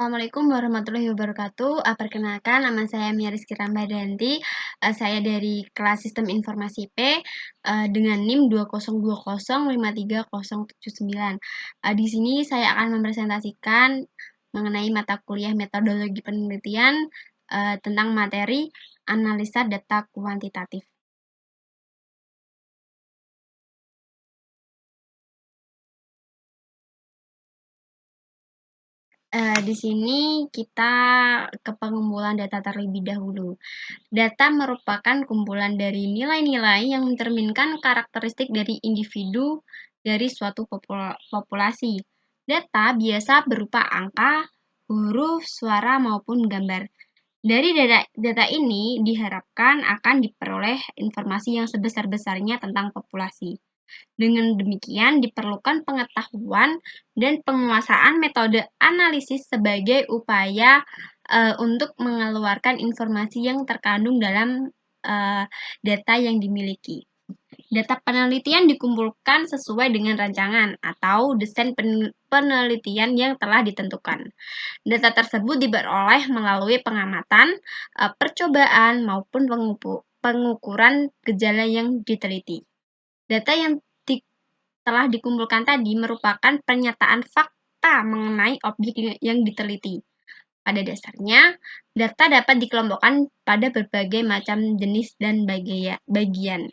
Assalamualaikum warahmatullahi wabarakatuh. Perkenalkan, nama saya Mia Rizky Rambadhanti. Saya dari kelas Sistem Informasi IP dengan NIM 2020530079. Di sini saya akan mempresentasikan mengenai mata kuliah metodologi penelitian tentang materi analisa data kuantitatif. Di sini kita ke pengumpulan data terlebih dahulu. Data merupakan kumpulan dari nilai-nilai yang mencerminkan karakteristik dari individu dari suatu populasi. Data biasa berupa angka, huruf, suara, maupun gambar. Dari data ini diharapkan akan diperoleh informasi yang sebesar-besarnya tentang populasi. Dengan demikian, diperlukan pengetahuan dan penguasaan metode analisis sebagai upaya untuk mengeluarkan informasi yang terkandung dalam data yang dimiliki. Data penelitian dikumpulkan sesuai dengan rancangan atau desain penelitian yang telah ditentukan. Data tersebut diperoleh melalui pengamatan, percobaan, maupun pengukuran gejala yang diteliti. Data yang telah dikumpulkan tadi merupakan pernyataan fakta mengenai objek yang diteliti. Pada dasarnya, data dapat dikelompokkan pada berbagai macam jenis dan bagian.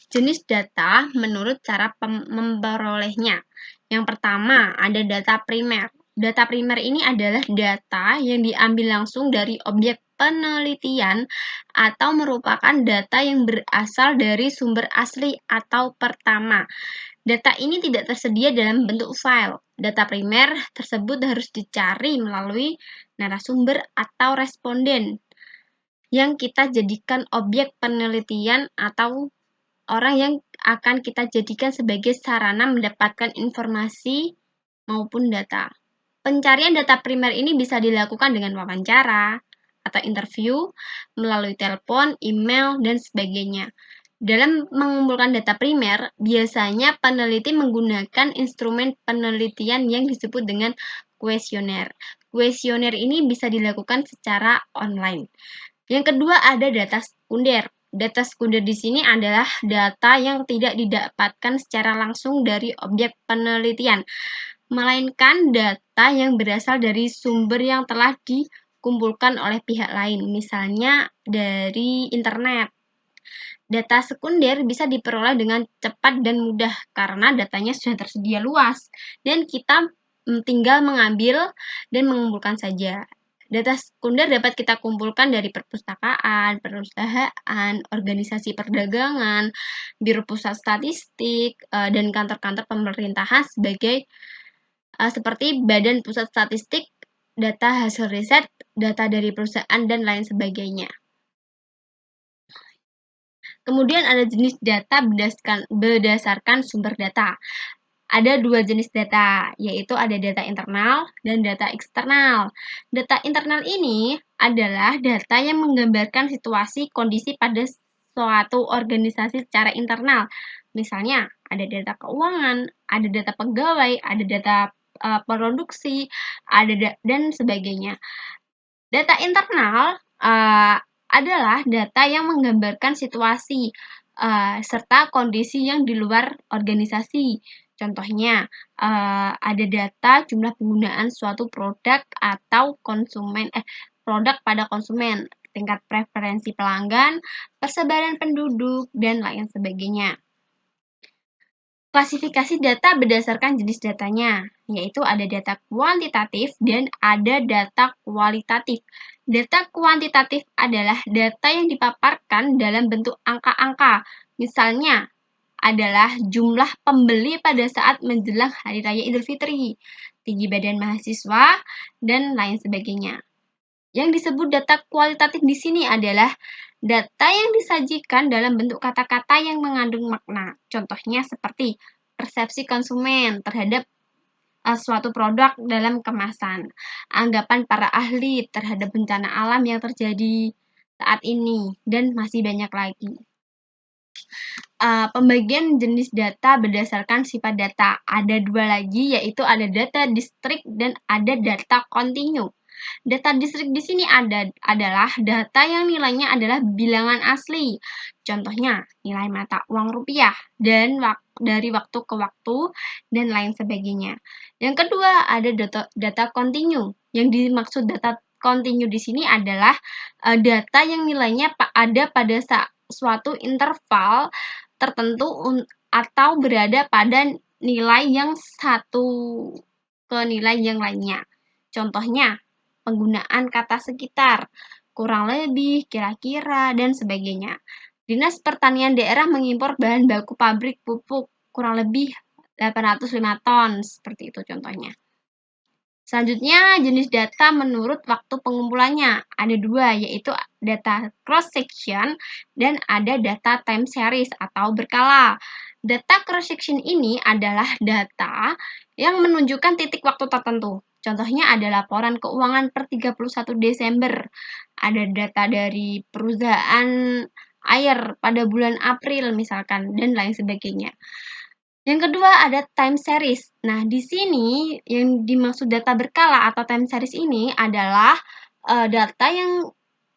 Jenis data menurut cara memperolehnya. Yang pertama, ada data primer. Data primer ini adalah data yang diambil langsung dari objek penelitian atau merupakan data yang berasal dari sumber asli atau pertama. Data ini tidak tersedia dalam bentuk file. Data primer tersebut harus dicari melalui narasumber atau responden yang kita jadikan objek penelitian atau orang yang akan kita jadikan sebagai sarana mendapatkan informasi maupun data. Pencarian data primer ini bisa dilakukan dengan wawancara atau interview, melalui telepon, email, dan sebagainya. Dalam mengumpulkan data primer, biasanya peneliti menggunakan instrumen penelitian yang disebut dengan kuesioner. Kuesioner ini bisa dilakukan secara online. Yang kedua ada data sekunder. Data sekunder di sini adalah data yang tidak didapatkan secara langsung dari objek penelitian, melainkan data yang berasal dari sumber yang telah dikumpulkan oleh pihak lain, misalnya dari internet. Data sekunder bisa diperoleh dengan cepat dan mudah karena datanya sudah tersedia luas dan kita tinggal mengambil dan mengumpulkan saja. Data sekunder dapat kita kumpulkan dari perpustakaan, perusahaan, organisasi perdagangan, biro pusat statistik, dan kantor-kantor pemerintahan seperti Badan Pusat Statistik, data hasil riset, data dari perusahaan, dan lain sebagainya. Kemudian ada jenis data berdasarkan sumber data. Ada dua jenis data, yaitu ada data internal dan data eksternal. Data internal ini adalah data yang menggambarkan situasi kondisi pada suatu organisasi secara internal. Misalnya, ada data keuangan, ada data pegawai, ada data produksi, dan sebagainya. Data internal adalah data yang menggambarkan situasi serta kondisi yang di luar organisasi. Contohnya, ada data jumlah penggunaan suatu produk atau produk pada konsumen, tingkat preferensi pelanggan, persebaran penduduk, dan lain sebagainya. Klasifikasi data berdasarkan jenis datanya, yaitu ada data kuantitatif dan ada data kualitatif. Data kuantitatif adalah data yang dipaparkan dalam bentuk angka-angka. Misalnya, adalah jumlah pembeli pada saat menjelang Hari Raya Idul Fitri, tinggi badan mahasiswa, dan lain sebagainya. Yang disebut data kualitatif di sini adalah data yang disajikan dalam bentuk kata-kata yang mengandung makna. Contohnya seperti persepsi konsumen terhadap suatu produk dalam kemasan, anggapan para ahli terhadap bencana alam yang terjadi saat ini, dan masih banyak lagi. pembagian jenis data berdasarkan sifat data. Ada dua lagi, yaitu ada data district dan ada data continue. Data district di sini adalah data yang nilainya adalah bilangan asli. Contohnya, nilai mata uang rupiah dan dari waktu ke waktu dan lain sebagainya. Yang kedua, ada data continue. Yang dimaksud data continue di sini adalah data yang nilainya ada pada suatu interval tertentu atau berada pada nilai yang satu ke nilai yang lainnya. Contohnya, penggunaan kata sekitar, kurang lebih, kira-kira, dan sebagainya. Dinas Pertanian daerah mengimpor bahan baku pabrik pupuk kurang lebih 805 ton, seperti itu contohnya. Selanjutnya, jenis data menurut waktu pengumpulannya. Ada dua, yaitu data cross-section dan ada data time series atau berkala. Data cross-section ini adalah data yang menunjukkan titik waktu tertentu. Contohnya ada laporan keuangan per 31 Desember. Ada data dari perusahaan air pada bulan April misalkan, dan lain sebagainya. Yang kedua ada time series. Nah, di sini yang dimaksud data berkala atau time series ini adalah data yang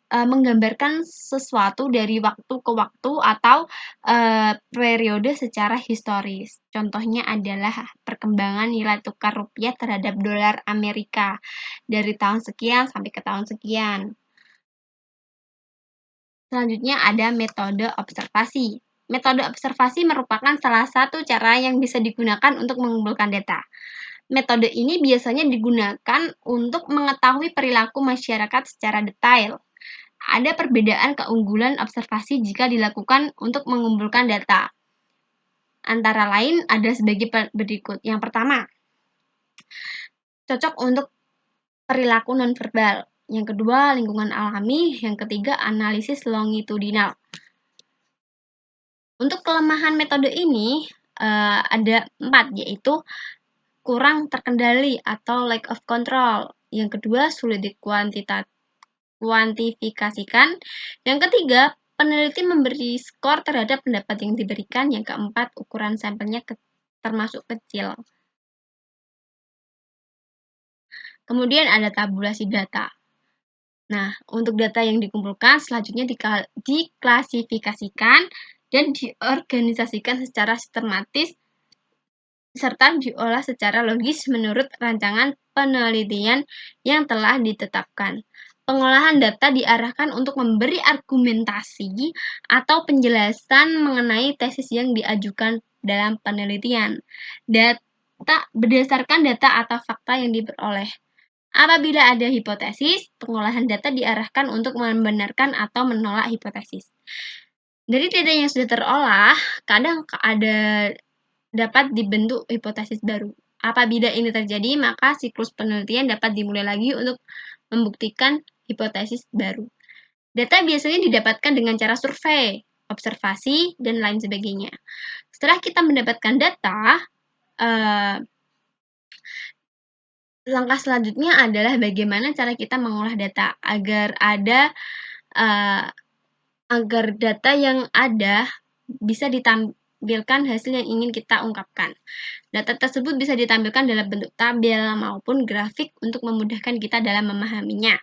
menggambarkan sesuatu dari waktu ke waktu atau periode secara historis. Contohnya adalah perkembangan nilai tukar rupiah terhadap dolar Amerika dari tahun sekian sampai ke tahun sekian. Selanjutnya ada metode observasi. Metode observasi merupakan salah satu cara yang bisa digunakan untuk mengumpulkan data. Metode ini biasanya digunakan untuk mengetahui perilaku masyarakat secara detail. Ada perbedaan keunggulan observasi jika dilakukan untuk mengumpulkan data. Antara lain ada sebagai berikut. Yang pertama, cocok untuk perilaku nonverbal. Yang kedua, lingkungan alami. Yang ketiga, analisis longitudinal. Untuk kelemahan metode ini ada 4, yaitu kurang terkendali atau lack of control. Yang kedua, sulit dikuantifikasikan. Yang ketiga, peneliti memberi skor terhadap pendapat yang diberikan. Yang keempat, ukuran sampelnya termasuk kecil. Kemudian ada tabulasi data. Nah, untuk data yang dikumpulkan selanjutnya diklasifikasikan dan diorganisasikan secara sistematis serta diolah secara logis menurut rancangan penelitian yang telah ditetapkan. Pengolahan data diarahkan untuk memberi argumentasi atau penjelasan mengenai tesis yang diajukan dalam penelitian. Berdasarkan data atau fakta yang diperoleh. Apabila ada hipotesis, pengolahan data diarahkan untuk membenarkan atau menolak hipotesis. Dari data yang sudah terolah, kadang dapat dibentuk hipotesis baru. Apabila ini terjadi, maka siklus penelitian dapat dimulai lagi untuk membuktikan hipotesis baru. Data biasanya didapatkan dengan cara survei, observasi, dan lain sebagainya. Setelah kita mendapatkan data, langkah selanjutnya adalah bagaimana cara kita mengolah data agar data yang ada bisa ditampilkan hasil yang ingin kita ungkapkan. Data tersebut bisa ditampilkan dalam bentuk tabel maupun grafik untuk memudahkan kita dalam memahaminya.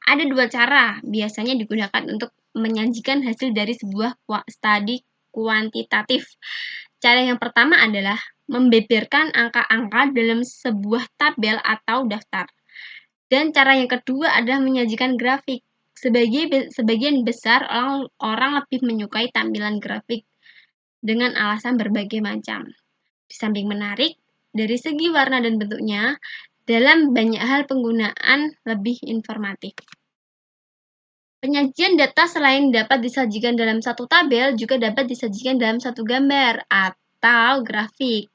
Ada dua cara biasanya digunakan untuk menyajikan hasil dari sebuah studi kuantitatif. Cara yang pertama adalah membeberkan angka-angka dalam sebuah tabel atau daftar. Dan cara yang kedua adalah menyajikan grafik. Sebagian besar orang lebih menyukai tampilan grafik dengan alasan berbagai macam. Di samping menarik, dari segi warna dan bentuknya, dalam banyak hal penggunaan lebih informatif. Penyajian data selain dapat disajikan dalam satu tabel, juga dapat disajikan dalam satu gambar atau grafik.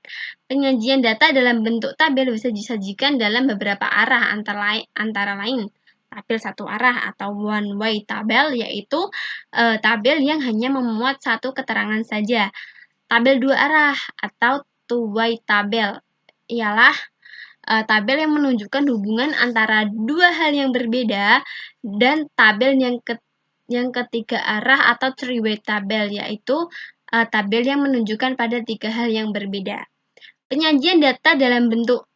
Penyajian data dalam bentuk tabel bisa disajikan dalam beberapa arah, antara lain tabel satu arah atau one-way tabel, yaitu tabel yang hanya memuat satu keterangan saja. Tabel dua arah atau two-way tabel ialah tabel yang menunjukkan hubungan antara dua hal yang berbeda, dan tabel yang ketiga arah atau three-way tabel, yaitu tabel yang menunjukkan pada 3 hal yang berbeda. Penyajian data dalam bentuk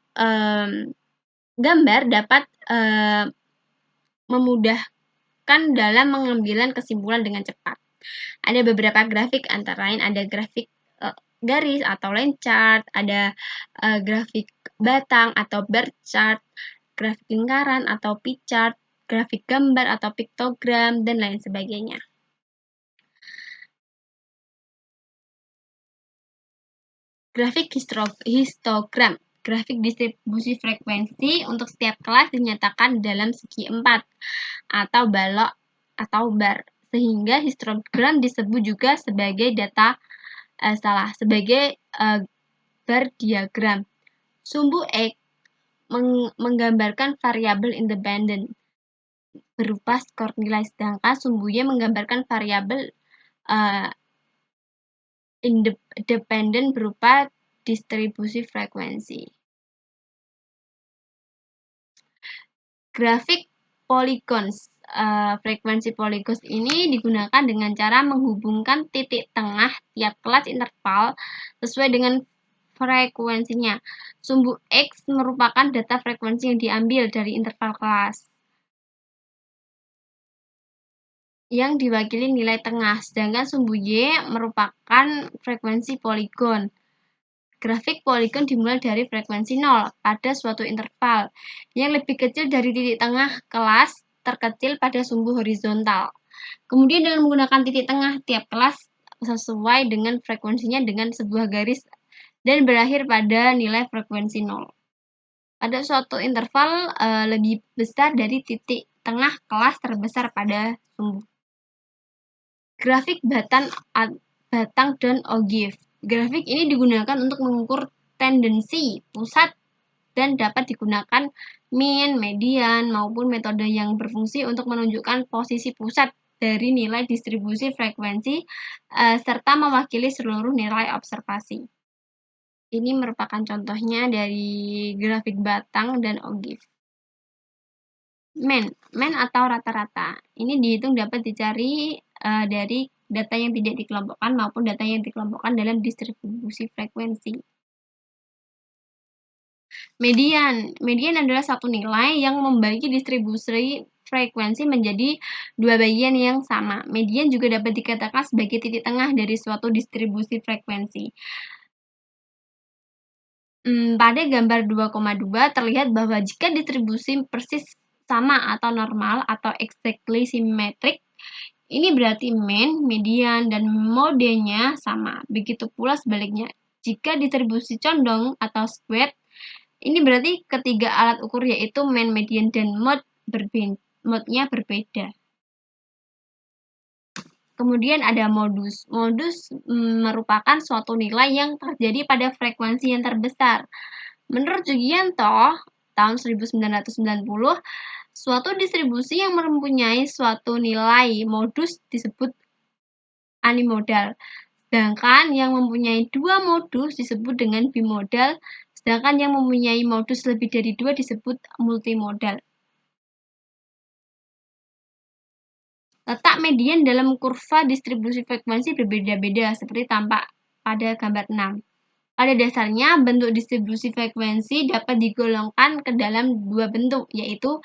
gambar dapat memudahkan dalam mengambil kesimpulan dengan cepat. Ada beberapa grafik, antara lain ada grafik garis atau line chart, ada grafik batang atau bar chart, grafik lingkaran atau pie chart, grafik gambar atau piktogram, dan lain sebagainya. Grafik histogram. Grafik distribusi frekuensi untuk setiap kelas dinyatakan dalam segi 4 atau balok atau bar, sehingga histogram disebut juga sebagai sebagai bar diagram. Sumbu X menggambarkan variabel independen berupa skor nilai, sedangkan sumbu Y menggambarkan variabel independen berupa distribusi frekuensi. Grafik polygons. Frekuensi polygons ini digunakan dengan cara menghubungkan titik tengah tiap kelas interval sesuai dengan frekuensinya. Sumbu X merupakan data frekuensi yang diambil dari interval kelas yang diwakili nilai tengah, sedangkan sumbu Y merupakan frekuensi poligon. Grafik poligon dimulai dari frekuensi 0 pada suatu interval yang lebih kecil dari titik tengah kelas terkecil pada sumbu horizontal. Kemudian dengan menggunakan titik tengah tiap kelas sesuai dengan frekuensinya dengan sebuah garis dan berakhir pada nilai frekuensi 0. Pada suatu interval lebih besar dari titik tengah kelas terbesar pada sumbu. Grafik batang dan ogive. Grafik ini digunakan untuk mengukur tendensi pusat dan dapat digunakan mean, median, maupun metode yang berfungsi untuk menunjukkan posisi pusat dari nilai distribusi frekuensi serta mewakili seluruh nilai observasi. Ini merupakan contohnya dari grafik batang dan ogive. Mean atau rata-rata. Ini dihitung dapat dicari dari data yang tidak dikelompokkan maupun data yang dikelompokkan dalam distribusi frekuensi. Median adalah satu nilai yang membagi distribusi frekuensi menjadi dua bagian yang sama. Median juga dapat dikatakan sebagai titik tengah dari suatu distribusi frekuensi. Pada gambar 2,2 terlihat bahwa jika distribusi persis sama atau normal atau exactly symmetric, ini berarti mean, median, dan modenya sama. Begitu pula sebaliknya. Jika distribusi condong atau skewed, ini berarti ketiga alat ukur yaitu mean, median, dan mode-nya berbeda. Kemudian ada modus. Modus merupakan suatu nilai yang terjadi pada frekuensi yang terbesar. Menurut Jugianto, tahun 1990, suatu distribusi yang mempunyai suatu nilai modus disebut unimodal. Sedangkan yang mempunyai dua modus disebut dengan bimodal, sedangkan yang mempunyai modus lebih dari dua disebut multimodal. Letak median dalam kurva distribusi frekuensi berbeda-beda seperti tampak pada gambar 6. Pada dasarnya, bentuk distribusi frekuensi dapat digolongkan ke dalam dua bentuk, yaitu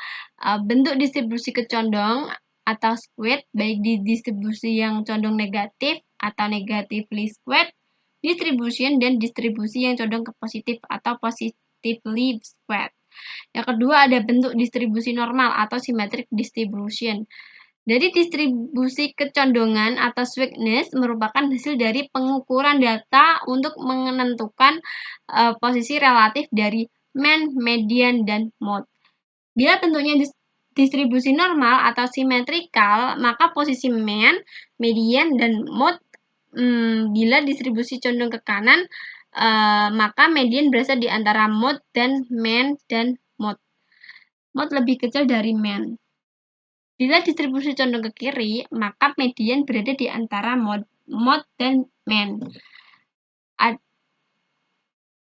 bentuk distribusi kecondong atau skewed, baik di distribusi yang condong negatif atau negatively skewed distribution, dan distribusi yang condong ke positif atau positively skewed. Yang kedua ada bentuk distribusi normal atau symmetric distribution. Dari distribusi kecondongan atau skewness merupakan hasil dari pengukuran data untuk menentukan posisi relatif dari mean, median, dan mode. Bila bentuknya distribusi normal atau simetrikal, maka posisi mean, median, dan mode bila distribusi condong ke kanan, maka median berasal di antara mode dan mean dan mode. Mode lebih kecil dari mean. Bila distribusi condong ke kiri, maka median berada di antara mode dan mean.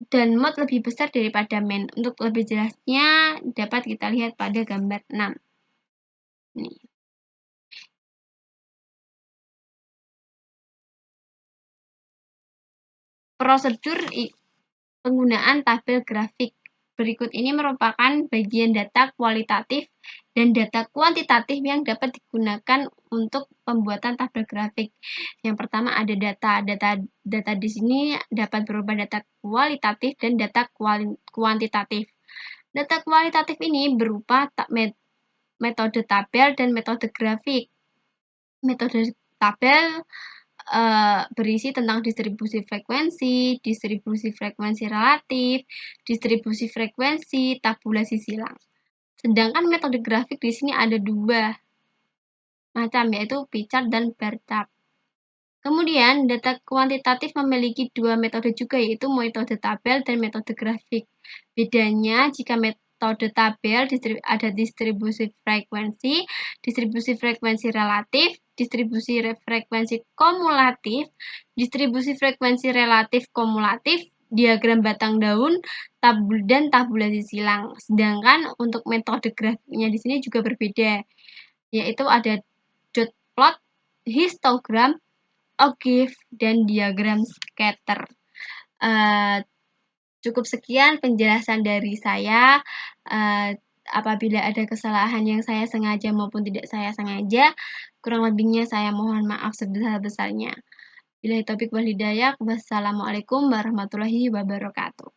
Dan mode lebih besar daripada mean. Untuk lebih jelasnya dapat kita lihat pada gambar 6. Nih. Prosedur penggunaan tabel grafik. Berikut ini merupakan bagian data kualitatif dan data kuantitatif yang dapat digunakan untuk pembuatan tabel grafik. Yang pertama ada data. Data di sini dapat berupa data kualitatif dan data kuantitatif. Data kualitatif ini berupa metode tabel dan metode grafik. Metode tabel berisi tentang distribusi frekuensi relatif, distribusi frekuensi, tabulasi silang. Sedangkan metode grafik di sini ada dua macam, yaitu pie chart dan bar chart. Kemudian, data kuantitatif memiliki dua metode juga, yaitu metode tabel dan metode grafik. Bedanya, jika metode tabel ada distribusi frekuensi relatif, distribusi frekuensi kumulatif, distribusi frekuensi relatif kumulatif, diagram batang daun, dan tabulasi silang. Sedangkan untuk metode grafiknya di sini juga berbeda, yaitu ada dot plot, histogram, ogive, dan diagram scatter. Cukup sekian penjelasan dari saya. Apabila ada kesalahan yang saya sengaja maupun tidak saya sengaja, kurang lebihnya saya mohon maaf sebesar-besarnya. Billahi taufiq wal hidayah. Wassalamualaikum warahmatullahi wabarakatuh.